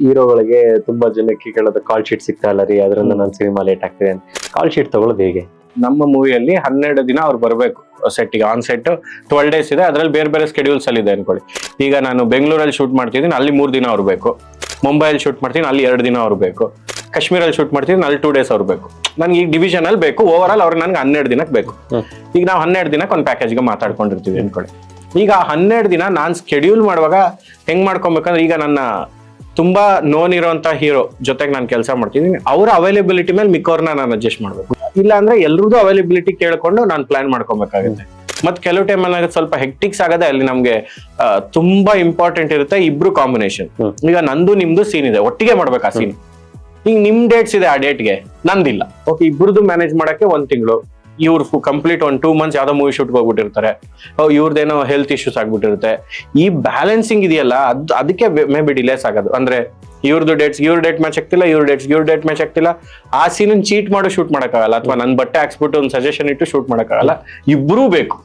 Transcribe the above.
ಹೀರೋಗಳಿಗೆ ತುಂಬಾ ಜನಕ್ಕೆ ಕೇಳೋದು ಕಾಲ್ ಶೀಟ್ ಸಿಗ್ತಾ ಇಲ್ಲ ರೀ, ಅದರಿಂದ ನನ್ನ ಸಿನಿಮಾ ಲೇಟ್ ಆಗ್ತಿದೆ ಅಂತ. ಕಾಲ್ ಶೀಟ್ ತಗೊಳ್ಳೋದು ಹೇಗೆ? ನಮ್ಮ ಮೂವಿಯಲ್ಲಿ 12 ದಿನ ಅವ್ರು ಬರಬೇಕು ಸೆಟ್ಗೆ. ಆನ್ ಸೆಟ್ 12 ಡೇಸ್ ಇದೆ, ಅದ್ರಲ್ಲಿ ಬೇರೆ ಬೇರೆ ಸ್ಕೆಡ್ಯೂಲ್ಸ್ ಅಲ್ಲಿ ಇದೆ ಅನ್ಕೊಳ್ಳಿ. ಈಗ ನಾನು ಬೆಂಗಳೂರಲ್ಲಿ ಶೂಟ್ ಮಾಡ್ತಿದ್ದೀನಿ, ಅಲ್ಲಿ 3 ದಿನ ಅವ್ರು ಬೇಕು. ಮುಂಬೈಯಲ್ಲಿ ಶೂಟ್ ಮಾಡ್ತೀನಿ, ಅಲ್ಲಿ 2 ದಿನ ಅವ್ರು ಬೇಕು. ಕಾಶ್ಮೀರಲ್ಲಿ ಶೂಟ್ ಮಾಡ್ತೀನಿ, ಅಲ್ಲಿ 2 ಡೇಸ್ ಅವ್ರು ಬೇಕು. ನನ್ಗೆ ಈಗ ಡಿವಿಷನ್ ಅಲ್ಲಿ ಬೇಕು, ಓವರ್ ಆಲ್ ಅವ್ರಿಗೆ ನನ್ಗೆ 12 ದಿನಕ್ಕೆ ಬೇಕು. ಈಗ ನಾವು 12 ದಿನಕ್ಕೆ ಒಂದು ಪ್ಯಾಕೇಜ್ಗೆ ಮಾತಾಡ್ಕೊಂಡಿರ್ತೀವಿ ಅನ್ಕೊಳ್ಳಿ. ಈಗ 12 ದಿನ ನಾನು ಸ್ಕೆಡ್ಯೂಲ್ ಮಾಡುವಾಗ ಹೆಂಗ್ ಮಾಡ್ಕೊಬೇಕಂದ್ರೆ, ಈಗ ನನ್ನ ತುಂಬಾ ನೋನ್ ಇರೋಂತ ಹೀರೋ ಜೊತೆಗೆ ನಾನು ಕೆಲಸ ಮಾಡ್ತಿದ್ದೀನಿ, ಅವರ ಅವೈಲೇಬಿಲಿಟಿ ಮೇಲೆ ಮಿಕ್ಕವ್ರನ್ನ ನಾನು ಅಡ್ಜಸ್ಟ್ ಮಾಡ್ಬೇಕು. ಇಲ್ಲ ಅಂದ್ರೆ ಎಲ್ರದ್ದು ಅವೈಲೇಬಿಲಿಟಿ ಕೇಳ್ಕೊಂಡು ನಾನು ಪ್ಲಾನ್ ಮಾಡ್ಕೊಬೇಕಾಗುತ್ತೆ. ಮತ್ ಕೆಲವು ಟೈಮ್ ಅಲ್ಲಿ ಸ್ವಲ್ಪ ಹೆಕ್ಟಿಕ್ಸ್ ಆಗದೆ, ಅಲ್ಲಿ ನಮ್ಗೆ ತುಂಬಾ ಇಂಪಾರ್ಟೆಂಟ್ ಇರುತ್ತೆ ಇಬ್ರು ಕಾಂಬಿನೇಷನ್. ಈಗ ನಂದು ನಿಮ್ದು ಸೀನ್ ಇದೆ, ಒಟ್ಟಿಗೆ ಮಾಡ್ಬೇಕು ಆ ಸೀನ್. ಈಗ ನಿಮ್ ಡೇಟ್ಸ್ ಇದೆ, ಆ ಡೇಟ್ಗೆ ನಂದಿಲ್ಲ. ಓಕೆ, ಇಬ್ರದ್ದು ಮ್ಯಾನೇಜ್ ಮಾಡಕ್ಕೆ 1 ತಿಂಗಳು, ಇವ್ರು ಕಂಪ್ಲೀಟ್ 1-2 ಮಂತ್ಸ್ ಯಾವ್ದೋ ಮೂವಿ ಶೂಟ್ಗೆ ಹೋಗ್ಬಿಟ್ಟಿರ್ತಾರೆ, ಇವ್ರದ್ದೇನೋ ಹೆಲ್ತ್ ಇಶ್ಯೂಸ್ ಆಗ್ಬಿಟ್ಟಿರುತ್ತೆ. ಈ ಬ್ಯಾಲೆನ್ಸಿಂಗ್ ಇದೆಯಲ್ಲ, ಅದಕ್ಕೆ ಮೇ ಬಿ ಡಿಲೇಸ್ ಆಗೋದು. ಅಂದ್ರೆ ಇವ್ರ ಡೇಟ್ ಮ್ಯಾಚ್ ಆಗ್ತಿಲ್ಲ, ಇವ್ರ ಡೇಟ್ ಮ್ಯಾಚ್ ಆಗ್ತಿಲ್ಲ. ಆ ಸೀನ್ ಚೀಟ್ ಮಾಡೋ ಶೂಟ್ ಮಾಡಕ್ಕಾಗಲ್ಲ, ಅಥವಾ ನನ್ ಬಟ್ಟೆ ಹಾಕ್ಸ್ಬಿಟ್ಟು ಒಂದು ಸಜೆಷನ್ ಇಟ್ಟು ಶೂಟ್ ಮಾಡಕ್ಕಾಗಲ್ಲ. ಇಬ್ರೂ ಬೇಕು.